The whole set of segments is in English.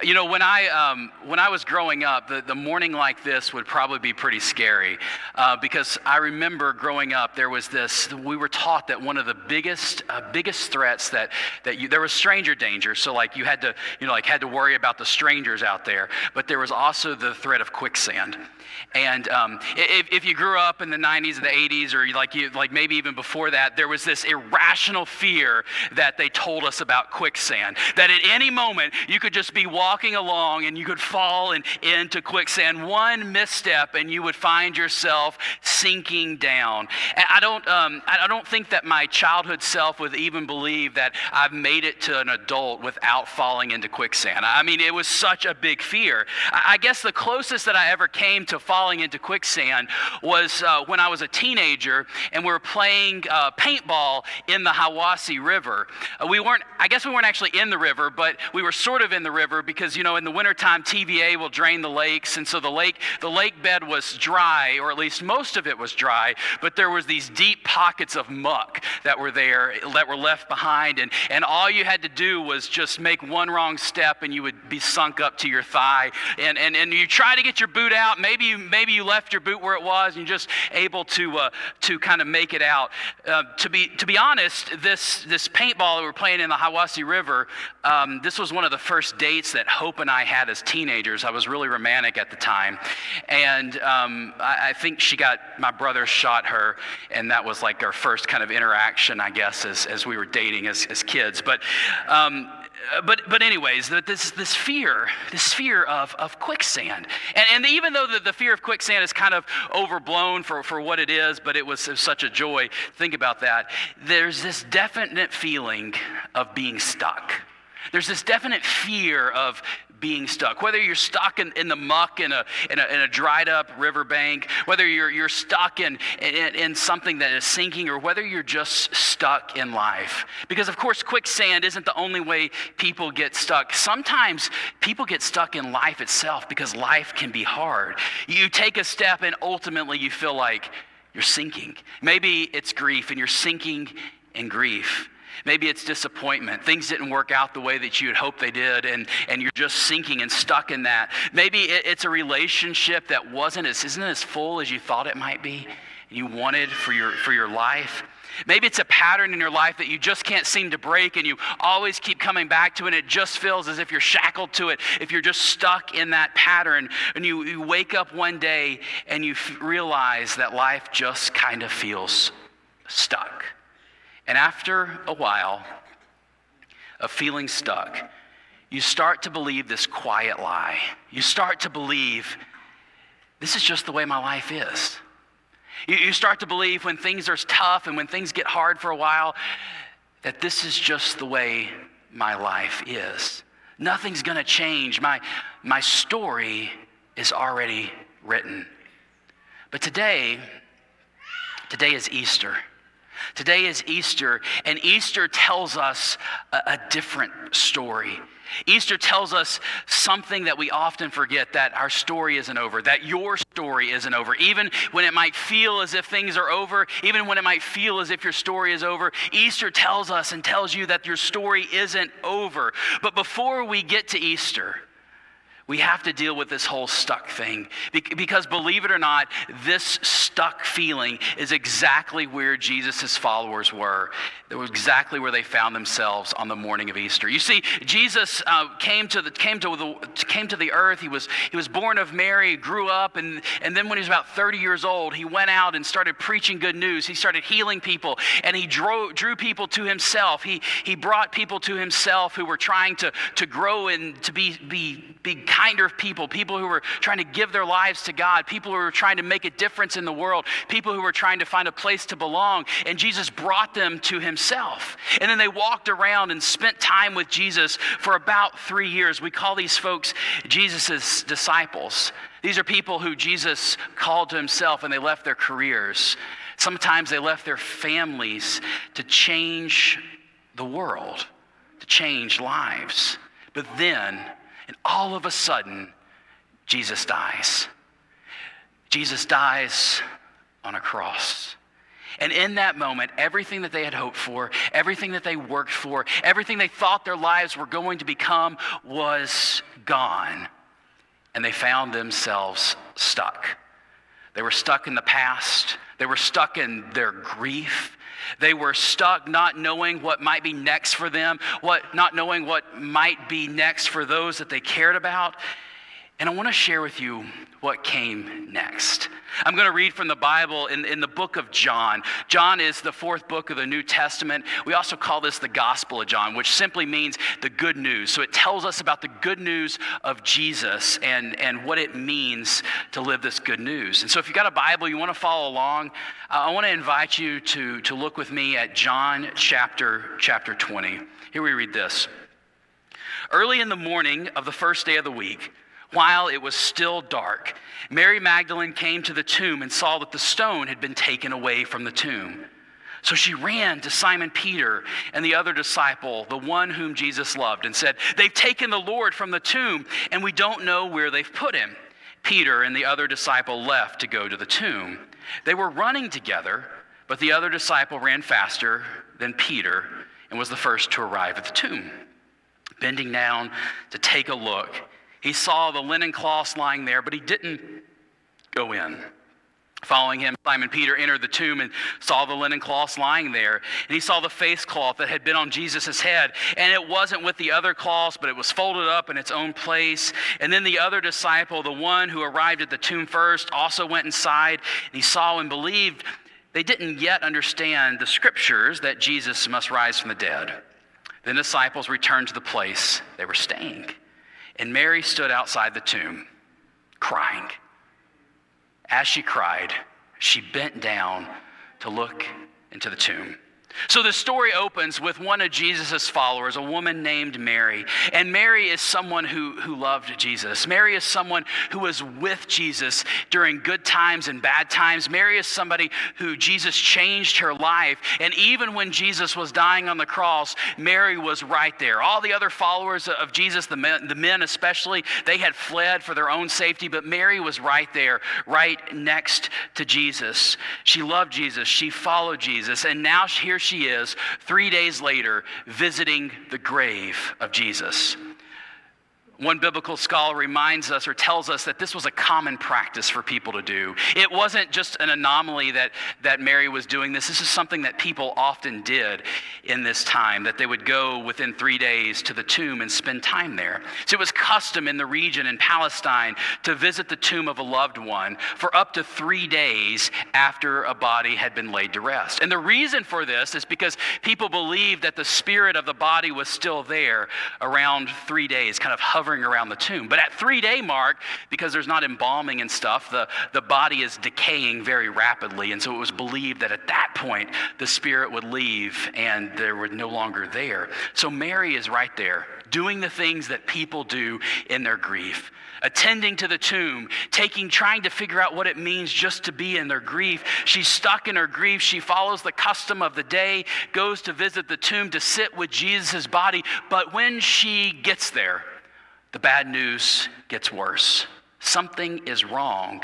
You know, when I was growing up, the morning like this would probably be pretty scary because I remember growing up, we were taught that one of the biggest threats there was stranger danger. So like you had to worry about the strangers out there, but there was also the threat of quicksand. And if you grew up in the 90s or the 80s, or like maybe even before that, there was this irrational fear that they told us about quicksand, that at any moment you could just be walking along and you could fall into quicksand, one misstep, and you would find yourself sinking down. And I don't think that my childhood self would even believe that I've made it to an adult without falling into quicksand. I mean, it was such a big fear. I guess the closest that I ever came to falling into quicksand was when I was a teenager and we were playing paintball in the Hiwassee River. I guess we weren't actually in the river, but we were sort of in the river because, you know, in the wintertime, TVA will drain the lakes, and so the lake bed was dry, or at least most of it was dry, but there was these deep pockets of muck that were there, that were left behind, and all you had to do was just make one wrong step and you would be sunk up to your thigh, and you try to get your boot out. Maybe you left your boot where it was, and you're just able to kind of make it out. To be honest, this paintball that we're playing in the Hiwassee River, this was one of the first dates that Hope and I had as teenagers. I was really romantic at the time, and I think my brother shot her, and that was like our first kind of interaction, I guess, as we were dating as kids. But anyways, this fear of quicksand, and even though the fear of quicksand is kind of overblown for what it is, but it was such a joy. Think about that. There's this definite feeling of being stuck. There's this definite fear of being stuck. Whether you're stuck in the muck in a dried up riverbank, whether you're stuck in something that is sinking, or whether you're just stuck in life. Because of course, quicksand isn't the only way people get stuck. Sometimes people get stuck in life itself because life can be hard. You take a step and ultimately you feel like you're sinking. Maybe it's grief and you're sinking in grief. Maybe it's disappointment. Things didn't work out the way that you had hoped they did, and you're just sinking and stuck in that. Maybe it's a relationship that isn't as full as you thought it might be, and you wanted for your life. Maybe it's a pattern in your life that you just can't seem to break, and you always keep coming back to it, and it just feels as if you're shackled to it, if you're just stuck in that pattern, and you wake up one day and you realize that life just kind of feels stuck. And after a while of feeling stuck, you start to believe this quiet lie. You start to believe, this is just the way my life is. You start to believe when things are tough and when things get hard for a while, that this is just the way my life is. Nothing's gonna change. My story is already written. But today is Easter. Today is Easter, and Easter tells us a different story. Easter tells us something that we often forget, that our story isn't over, that your story isn't over. Even when it might feel as if things are over, even when it might feel as if your story is over, Easter tells us and tells you that your story isn't over. But before we get to Easter, we have to deal with this whole stuck thing. Because believe it or not, this stuck feeling is exactly where Jesus' followers were. It was exactly where they found themselves on the morning of Easter. You see, Jesus came to the earth. He was born of Mary, grew up, and then when he was about 30 years old, he went out and started preaching good news. He started healing people, and he drew people to himself. He brought people to himself who were trying to grow and to be kinder of people who were trying to give their lives to God, people who were trying to make a difference in the world, people who were trying to find a place to belong, and Jesus brought them to himself. And then they walked around and spent time with Jesus for about 3 years. We call these folks Jesus' disciples. These are people who Jesus called to himself, and they left their careers. Sometimes they left their families to change the world, to change lives. But then, and all of a sudden, Jesus dies. Jesus dies on a cross. And in that moment, everything that they had hoped for, everything that they worked for, everything they thought their lives were going to become was gone. And they found themselves stuck. They were stuck in the past. They were stuck in their grief. They were stuck not knowing what might be next for them, not knowing what might be next for those that they cared about. And I want to share with you what came next. I'm going to read from the Bible in the book of John. John is the fourth book of the New Testament. We also call this the Gospel of John, which simply means the good news. So it tells us about the good news of Jesus and what it means to live this good news. And so if you've got a Bible, you want to follow along, I want to invite you to look with me at John chapter 20. Here we read this. Early in the morning of the first day of the week, while it was still dark, Mary Magdalene came to the tomb and saw that the stone had been taken away from the tomb. So she ran to Simon Peter and the other disciple, the one whom Jesus loved, and said, "They've taken the Lord from the tomb, and we don't know where they've put him." Peter and the other disciple left to go to the tomb. They were running together, but the other disciple ran faster than Peter and was the first to arrive at the tomb. Bending down to take a look, he saw the linen cloths lying there, but he didn't go in. Following him, Simon Peter entered the tomb and saw the linen cloths lying there. And he saw the face cloth that had been on Jesus' head. And it wasn't with the other cloths, but it was folded up in its own place. And then the other disciple, the one who arrived at the tomb first, also went inside. And he saw and believed. They didn't yet understand the scriptures that Jesus must rise from the dead. Then the disciples returned to the place they were staying. And Mary stood outside the tomb, crying. As she cried, she bent down to look into the tomb. So the story opens with one of Jesus' followers, a woman named Mary. And Mary is someone who loved Jesus. Mary is someone who was with Jesus during good times and bad times. Mary is somebody who Jesus changed her life. And even when Jesus was dying on the cross, Mary was right there. All the other followers of Jesus, the men especially, they had fled for their own safety. But Mary was right there, right next to Jesus. She loved Jesus. She followed Jesus. And now here she is 3 days later visiting the grave of Jesus. One biblical scholar reminds us or tells us that this was a common practice for people to do. It wasn't just an anomaly that Mary was doing this. This is something that people often did in this time, that they would go within 3 days to the tomb and spend time there. So it was custom in the region in Palestine to visit the tomb of a loved one for up to 3 days after a body had been laid to rest. And the reason for this is because people believed that the spirit of the body was still there around 3 days, kind of hovering around the tomb. But at 3 day mark, because there's not embalming and stuff, the body is decaying very rapidly. And so it was believed that at that point, the spirit would leave and they were no longer there. So Mary is right there, doing the things that people do in their grief. Attending to the tomb, trying to figure out what it means just to be in their grief. She's stuck in her grief. She follows the custom of the day, goes to visit the tomb to sit with Jesus' body. But when she gets there, the bad news gets worse. Something is wrong.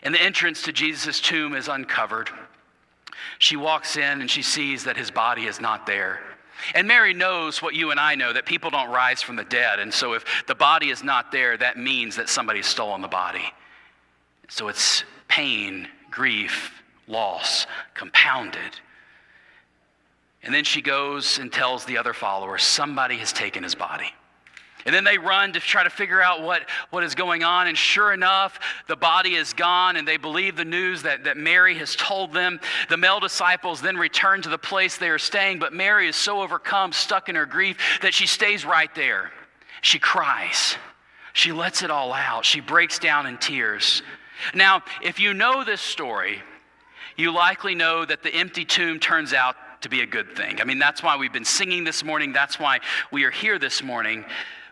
And the entrance to Jesus' tomb is uncovered. She walks in and she sees that his body is not there. And Mary knows what you and I know, that people don't rise from the dead. And so if the body is not there, that means that somebody's stolen the body. So it's pain, grief, loss, compounded. And then she goes and tells the other followers, somebody has taken his body. And then they run to try to figure out what is going on. And sure enough, the body is gone, and they believe the news that Mary has told them. The male disciples then return to the place they are staying, but Mary is so overcome, stuck in her grief, that she stays right there. She cries. She lets it all out. She breaks down in tears. Now, if you know this story, you likely know that the empty tomb turns out to be a good thing. I mean, that's why we've been singing this morning. That's why we are here this morning.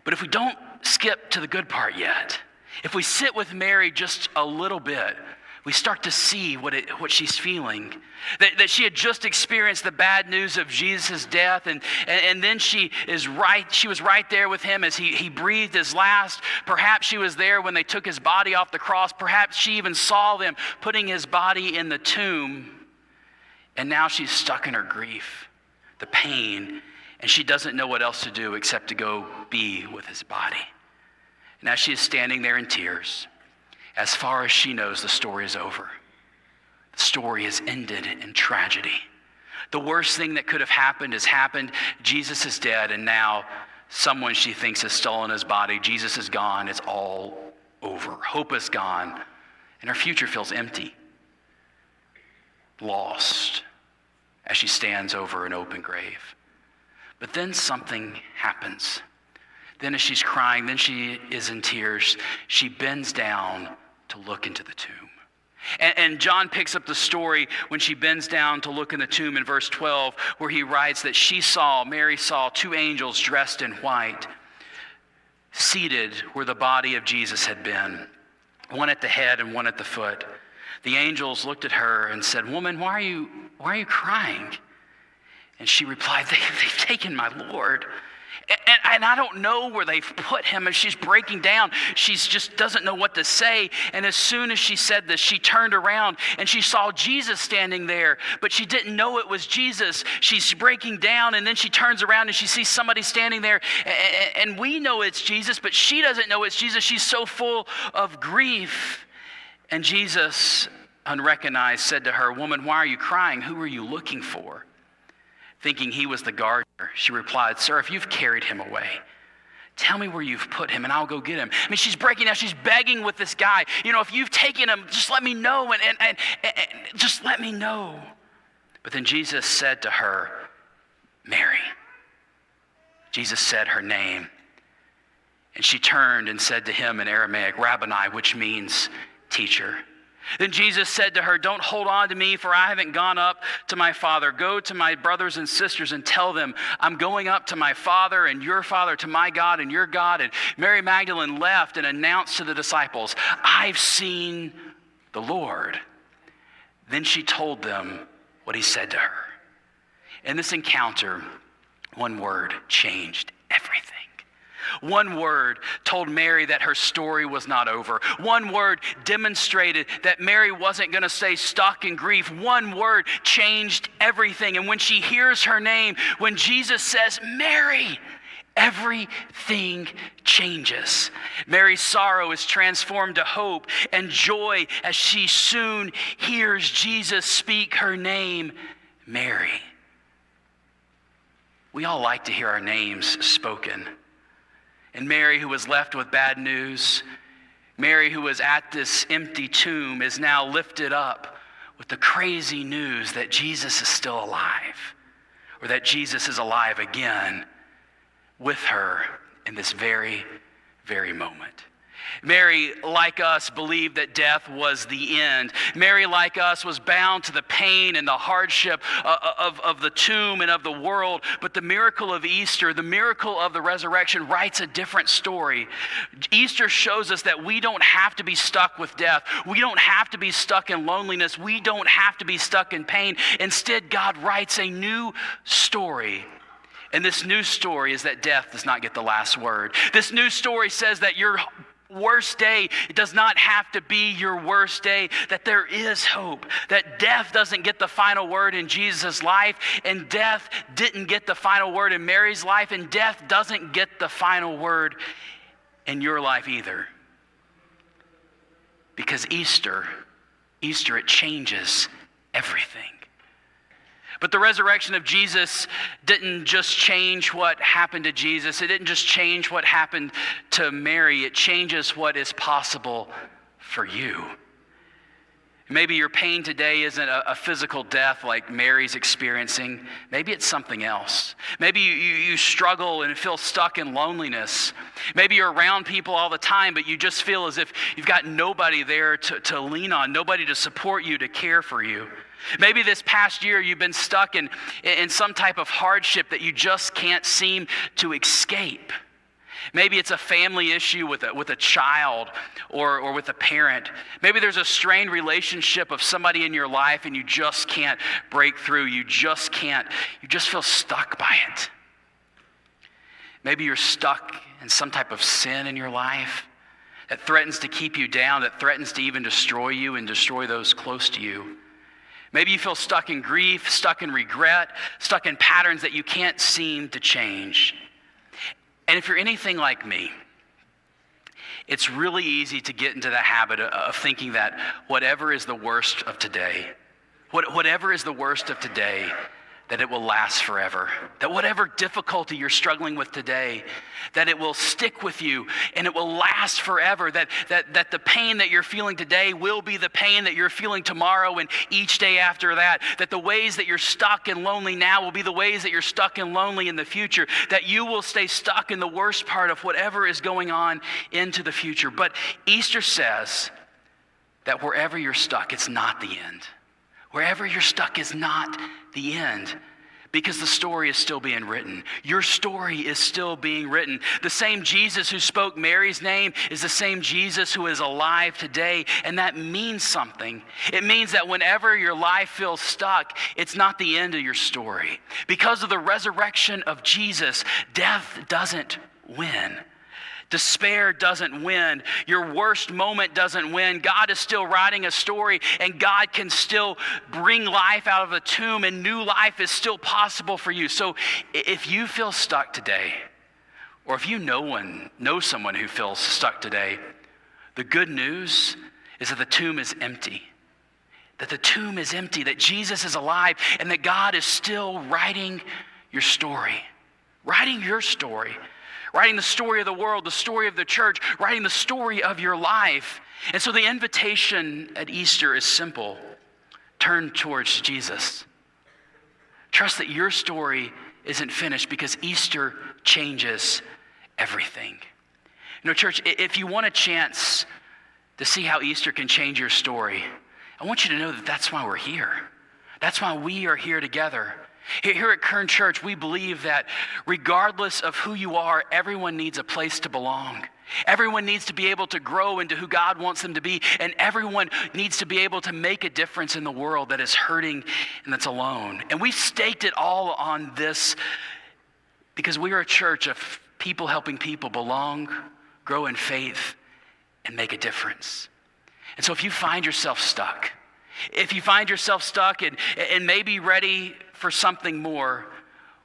But if we don't skip to the good part yet, if we sit with Mary just a little bit, we start to see what she's feeling. That she had just experienced the bad news of Jesus' death, and then she was right there with him as he breathed his last. Perhaps she was there when they took his body off the cross. Perhaps she even saw them putting his body in the tomb. And now she's stuck in her grief, the pain, and she doesn't know what else to do except to go be with his body. And as she is standing there in tears, as far as she knows, the story is over. The story has ended in tragedy. The worst thing that could have happened has happened. Jesus is dead, and now someone she thinks has stolen his body. Jesus is gone. It's all over. Hope is gone, and her future feels empty, lost, as she stands over an open grave. But then something happens. Then as she's crying, then she is in tears, she bends down to look into the tomb. And John picks up the story when she bends down to look in the tomb in verse 12, where he writes that Mary saw two angels dressed in white, seated where the body of Jesus had been, one at the head and one at the foot. The angels looked at her and said, "Woman, why are you crying?" And she replied, They've taken my Lord. And I don't know where they've put him. And she's breaking down. She just doesn't know what to say. And as soon as she said this, she turned around and she saw Jesus standing there. But she didn't know it was Jesus. She's breaking down, and then she turns around and she sees somebody standing there. And we know it's Jesus, but she doesn't know it's Jesus. She's so full of grief. And Jesus, unrecognized, said to her, "Woman, why are you crying? Who are you looking for?" Thinking he was the gardener, she replied, "Sir, if you've carried him away, tell me where you've put him and I'll go get him." I mean, she's breaking down. She's begging with this guy. If you've taken him, just let me know and just let me know. But then Jesus said to her, "Mary." Jesus said her name. And she turned and said to him in Aramaic, "Rabboni," which means teacher. Then Jesus said to her, "Don't hold on to me, for I haven't gone up to my Father. Go to my brothers and sisters and tell them, I'm going up to my Father and your Father, to my God and your God." And Mary Magdalene left and announced to the disciples, "I've seen the Lord." Then she told them what he said to her. In this encounter, one word changed everything. One word told Mary that her story was not over. One word demonstrated that Mary wasn't going to stay stuck in grief. One word changed everything. And when she hears her name, when Jesus says, "Mary," everything changes. Mary's sorrow is transformed to hope and joy as she soon hears Jesus speak her name, Mary. We all like to hear our names spoken. And Mary, who was left with bad news, Mary, who was at this empty tomb, is now lifted up with the crazy news that Jesus is still alive, or that Jesus is alive again with her in this very, very moment. Mary, like us, believed that death was the end. Mary, like us, was bound to the pain and the hardship of the tomb and of the world. But the miracle of Easter, the miracle of the resurrection, writes a different story. Easter shows us that we don't have to be stuck with death. We don't have to be stuck in loneliness. We don't have to be stuck in pain. Instead, God writes a new story. And this new story is that death does not get the last word. This new story says that your worst day, it does not have to be your worst day, that there is hope, that death doesn't get the final word in Jesus' life, and death didn't get the final word in Mary's life, and death doesn't get the final word in your life either. Because Easter, it changes everything. But the resurrection of Jesus didn't just change what happened to Jesus. It didn't just change what happened to Mary. It changes what is possible for you. Maybe your pain today isn't a physical death like Mary's experiencing. Maybe it's something else. Maybe you struggle and feel stuck in loneliness. Maybe you're around people all the time, but you just feel as if you've got nobody there to lean on, nobody to support you, to care for you. Maybe this past year you've been stuck in some type of hardship that you just can't seem to escape. Maybe it's a family issue with a child or with a parent. Maybe there's a strained relationship of somebody in your life and you just can't break through. You just feel stuck by it. Maybe you're stuck in some type of sin in your life that threatens to keep you down, that threatens to even destroy you and destroy those close to you. Maybe you feel stuck in grief, stuck in regret, stuck in patterns that you can't seem to change. And if you're anything like me, it's really easy to get into the habit of thinking that whatever is the worst of today, whatever is the worst of today, that it will last forever. That whatever difficulty you're struggling with today, that it will stick with you and it will last forever. That the pain that you're feeling today will be the pain that you're feeling tomorrow and each day after that. That the ways that you're stuck and lonely now will be the ways that you're stuck and lonely in the future. That you will stay stuck in the worst part of whatever is going on into the future. But Easter says that wherever you're stuck, it's not the end. Wherever you're stuck is not the end, because the story is still being written. Your story is still being written. The same Jesus who spoke Mary's name is the same Jesus who is alive today, and that means something. It means that whenever your life feels stuck, it's not the end of your story. Because of the resurrection of Jesus, death doesn't win. Despair doesn't win. Your worst moment doesn't win. God is still writing a story, and God can still bring life out of the tomb, and new life is still possible for you. So if you feel stuck today, or if you know someone who feels stuck today, the good news is that the tomb is empty. That the tomb is empty, that Jesus is alive, and that God is still writing your story. Writing your story. Writing the story of the world, the story of the church, writing the story of your life. And so the invitation at Easter is simple. Turn towards Jesus. Trust that your story isn't finished, because Easter changes everything. You know, church, if you want a chance to see how Easter can change your story, I want you to know that that's why we're here. That's why we are here together. Here at Kern Church, we believe that regardless of who you are, everyone needs a place to belong. Everyone needs to be able to grow into who God wants them to be, and everyone needs to be able to make a difference in the world that is hurting and that's alone. And we've staked it all on this because we are a church of people helping people belong, grow in faith, and make a difference. And so if you find yourself stuck, and maybe ready for something more,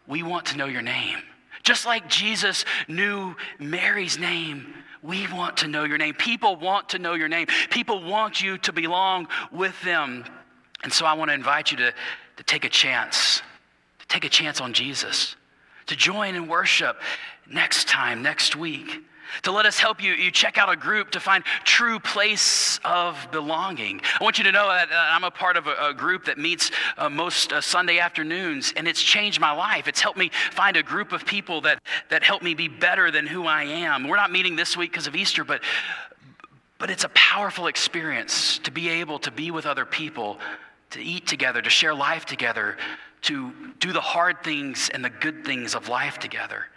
we want to know your name. Just like Jesus knew Mary's name, we want to know your name. People want to know your name. People want you to belong with them. And so I want to invite you to take a chance, on Jesus, to join in worship next week. To let us help you check out a group to find true place of belonging. I want you to know that I'm a part of a group that meets most Sunday afternoons, and it's changed my life. It's helped me find a group of people that help me be better than who I am. We're not meeting this week because of Easter, but it's a powerful experience to be able to be with other people, to eat together, to share life together, to do the hard things and the good things of life together.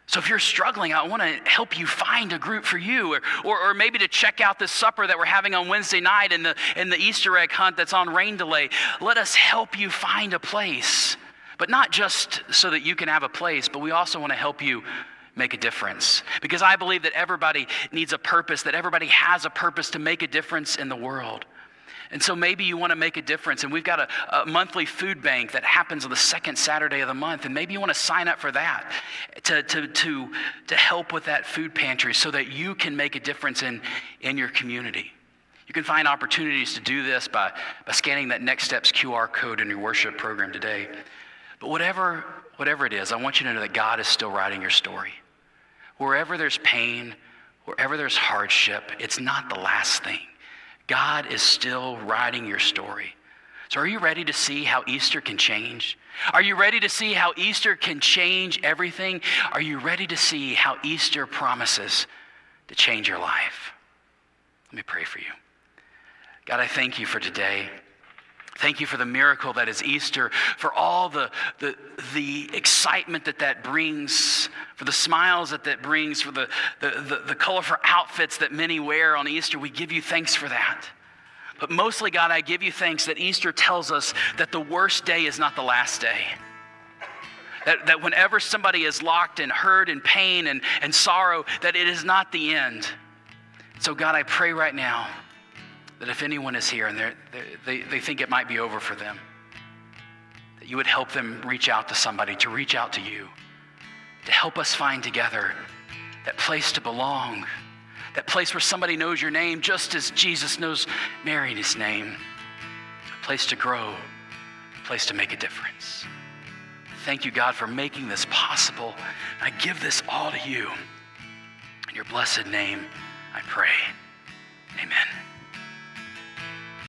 So if you're struggling, I want to help you find a group for you, or maybe to check out this supper that we're having on Wednesday night and the Easter egg hunt that's on rain delay. Let us help you find a place, but not just so that you can have a place, but we also want to help you make a difference. Because I believe that everybody needs a purpose, that everybody has a purpose to make a difference in the world. And so maybe you want to make a difference, and we've got a monthly food bank that happens on the second Saturday of the month, and maybe you want to sign up for that to help with that food pantry so that you can make a difference in your community. You can find opportunities to do this by scanning that Next Steps QR code in your worship program today. But whatever it is, I want you to know that God is still writing your story. Wherever there's pain, wherever there's hardship, it's not the last thing. God is still writing your story. So are you ready to see how Easter can change? Are you ready to see how Easter can change everything? Are you ready to see how Easter promises to change your life? Let me pray for you. God, I thank you for today. Thank you for the miracle that is Easter, for all the excitement that brings, for the smiles that brings, for the colorful outfits that many wear on Easter. We give you thanks for that. But mostly, God, I give you thanks that Easter tells us that the worst day is not the last day. That whenever somebody is locked in hurt and pain and sorrow, that it is not the end. So God, I pray right now that if anyone is here and they think it might be over for them, that you would help them reach out to somebody, to reach out to you, to help us find together that place to belong, that place where somebody knows your name just as Jesus knows Mary's name, a place to grow, a place to make a difference. Thank you, God, for making this possible. I give this all to you. In your blessed name, I pray. Amen.